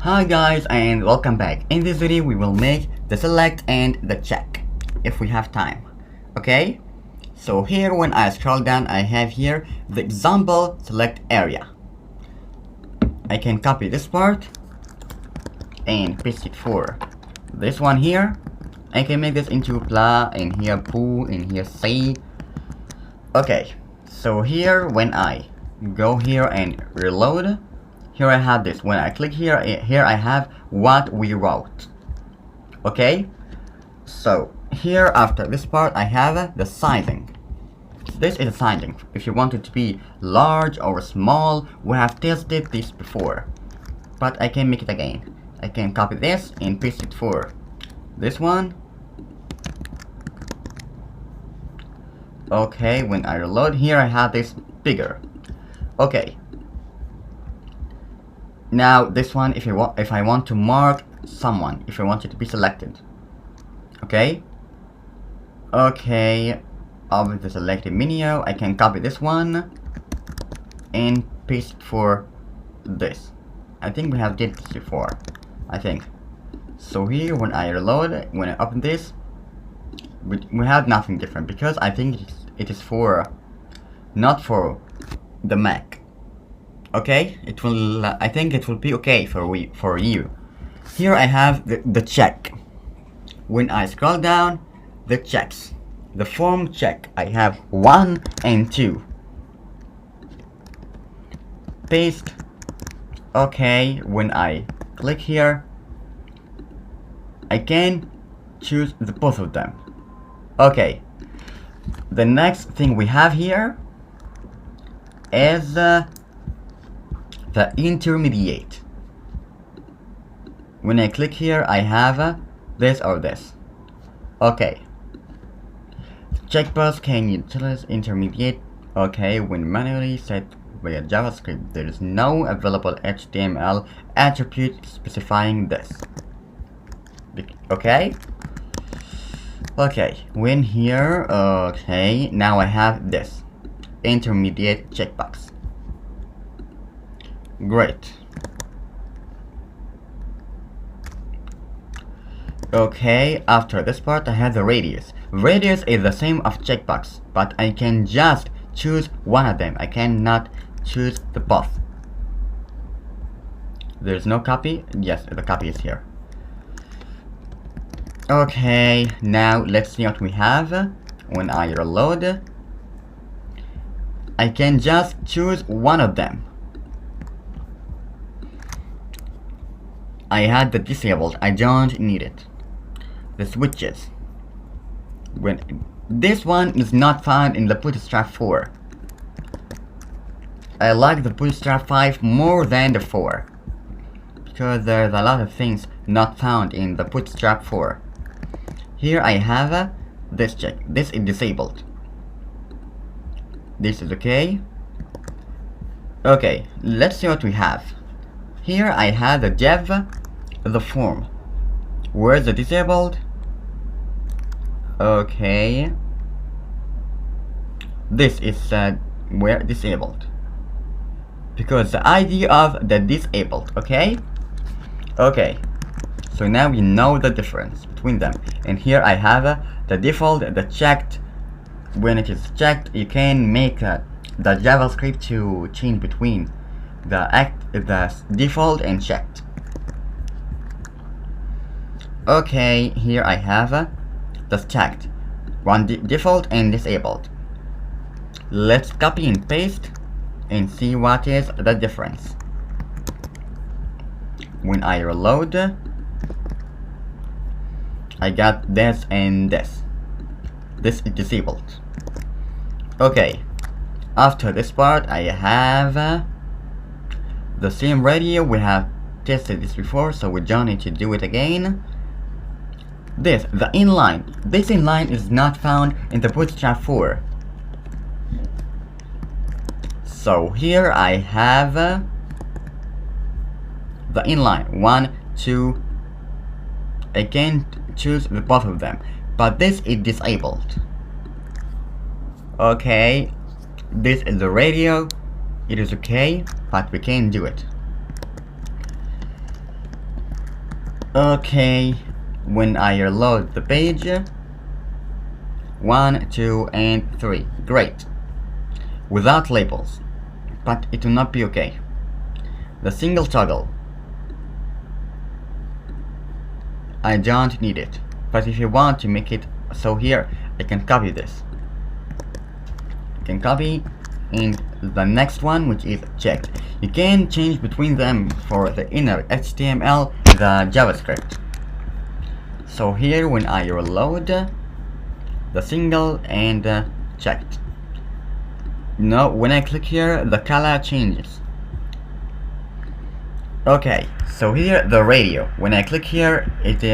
Hi guys and welcome back. In this video we will make the select and the check if we have time. Okay, so here when I scroll down I have here the example select area. I can copy this part and paste it for this one here. I can make this into blah, and here poo, and here C. Okay, so here when I go here and reload, here I have this. When I click here, here I have what we wrote. Okay, so here after this part I have the sizing. This is the sizing. If you want it to be large or small, we have tested this before, but I can make it again. I can copy this and paste it for this one. Okay, when I reload here I have this bigger. Okay, now this one, if I want to mark someone, if I want it to be selected. Okay, of the selected menu I can copy this one and paste it for this. I think we have did this before, I think. So here when I reload, when I open this, we have nothing different, because I think it is for not for the Mac. Okay, it will I think it will be okay for you. Here I have the check. When I scroll down, the checks, the form check, I have 1 and 2. Paste. Okay, when I click here I can choose the both of them. Okay, the next thing we have here is the intermediate. When I click here I have this or this. Okay, checkbox can utilize intermediate. Okay, when manually set via JavaScript there is no available HTML attribute specifying this. Okay, when here, okay, now I have this intermediate checkbox. Great. Okay, after this part I have the radius. Radius is the same of checkbox, but I can just choose one of them. I cannot choose the both. There's no copy. Yes, the copy is here. Okay, now let's see what we have. When I reload, I can just choose one of them. I had the disabled, I don't need it. The switches. When this one is not found in the Bootstrap 4. I like the Bootstrap 5 more than the 4, because there's a lot of things not found in the Bootstrap 4. Here I have this check. This is disabled. This is okay. Okay, let's see what we have. Here I have the dev, the form. Where's the disabled? Okay, this is where disabled, because the ID of the disabled. Okay, so now we know the difference between them. And here I have the default, the checked. When it is checked, you can make the JavaScript to change between the default and checked. Okay, here I have the checked, one default and disabled. Let's copy and paste and see what is the difference. When I reload, I got this and this. This is disabled. Okay, after this part I have the same radio. We have tested this before, so we don't need to do it again. This, the inline. This inline is not found in the Bootstrap 4. So here I have the inline 1, 2. I can choose the both of them, but this is disabled. Okay, this is the radio. It is okay, but we can do it. Okay, when I reload the page, 1, 2, and 3. Great. Without labels. But it will not be okay. The single toggle. I don't need it. But if you want to make it so here, I can copy this. I can copy, and the next one, which is checked. You can change between them for the inner HTML, the JavaScript. So here when I reload, the single and checked. Now when I click here, the color changes. Okay, so here the radio. When I click here, it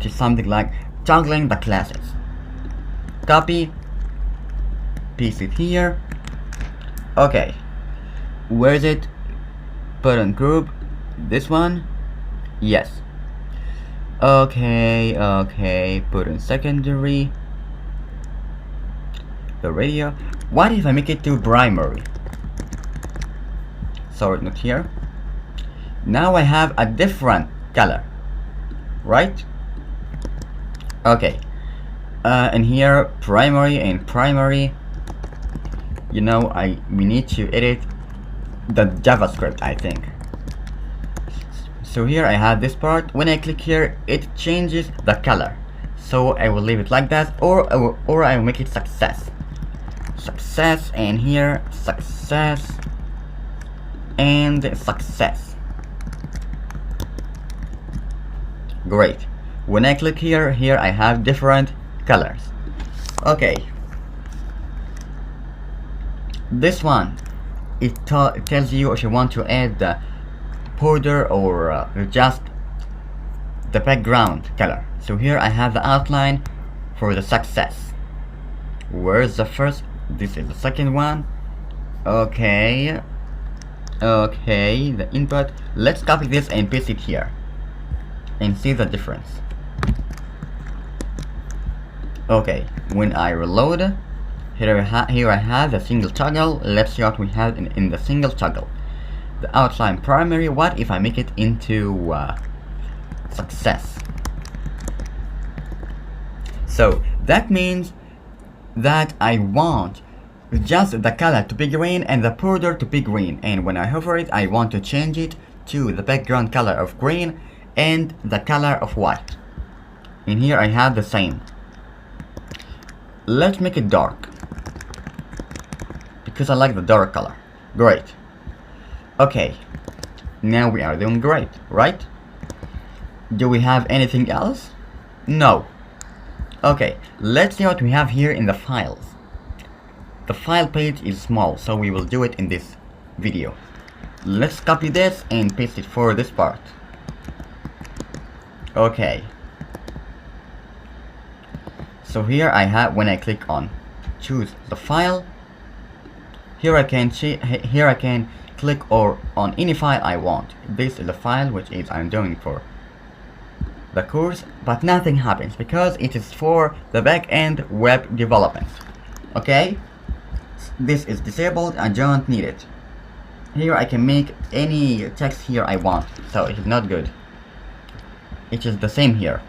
is something like toggling the classes. Copy, paste it here. Okay, where is it? Put on group. This one? Yes. Okay, put in secondary. The radio. What if I make it to primary? Sorry, not here. Now I have a different color, right? Okay, and here primary and primary. You know, we need to edit the JavaScript, I think. So here I have this part. When I click here, it changes the color. So I will leave it like that, or I will make it success. Success, and here success and success. Great. When I click here, I have different colors. Okay. This one, it tells you if you want to add the border or just the background color. So here I have the outline for the success. Where's the first? This is the second one. Okay, the input. Let's copy this and paste it here and see the difference. Okay, when I reload, here I have the single toggle. Let's see what we have in the single toggle. The outline primary. What if I make it into success? So that means that I want just the color to be green and the border to be green, and when I hover it, I want to change it to the background color of green and the color of white. And here I have the same. Let's make it dark because I like the dark color. Great. Okay, now we are doing great, right? Do we have anything else? No. Okay, let's see what we have here in the files. The file page is small, so we will do it in this video. Let's copy this and paste it for this part. Okay. So here I have, when I click on choose the file, here I can click on any file I want. This is the file which is I'm doing for the course, but nothing happens because it is for the back-end web development. Okay, this is disabled. I don't need it. Here I can make any text here I want, so it is not good. It is the same here.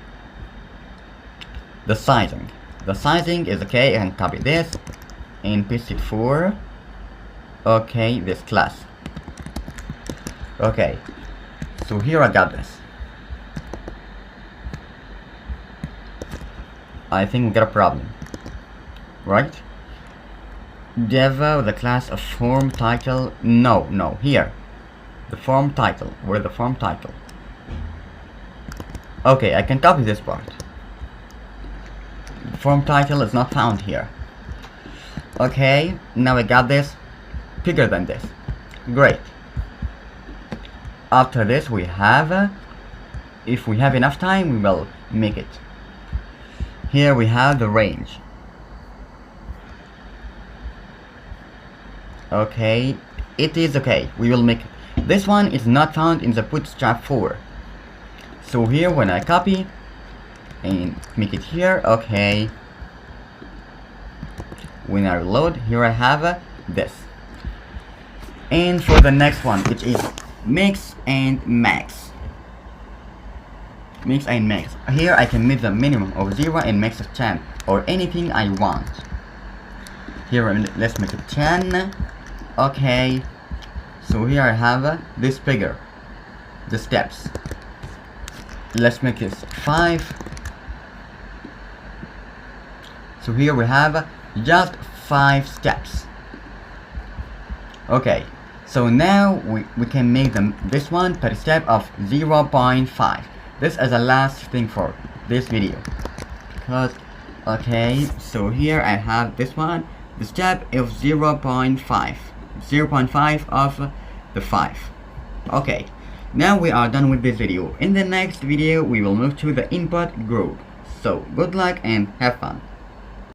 The sizing is okay. I can copy this and paste it for this class. Okay, so here I got this. I think we got a problem, right? Dev, the class of form title. No, here. The form title. Where the form title? Okay, I can copy this part. The form title is not found here. Okay, now I got this. Bigger than this. Great. After this we have, if we have enough time, we will make it. Here we have the range. Okay, it is okay. We will make it. This one is not found in the Bootstrap 4. So here when I copy and make it here, okay. When I reload, here I have this. And for the next one, which is mix and max. mix and max. Here I can make the minimum of 0 and max of 10 or anything I want. Here let's make it 10. Okay, so here I have this figure, the steps. Let's make this 5. So here we have just 5 steps. Okay, so now we can make this one per step of 0.5. This is the last thing for this video. Because, okay, so here I have this one, the step of 0.5. 0.5 of the 5. Okay, now we are done with this video. In the next video we will move to the input group. So good luck and have fun.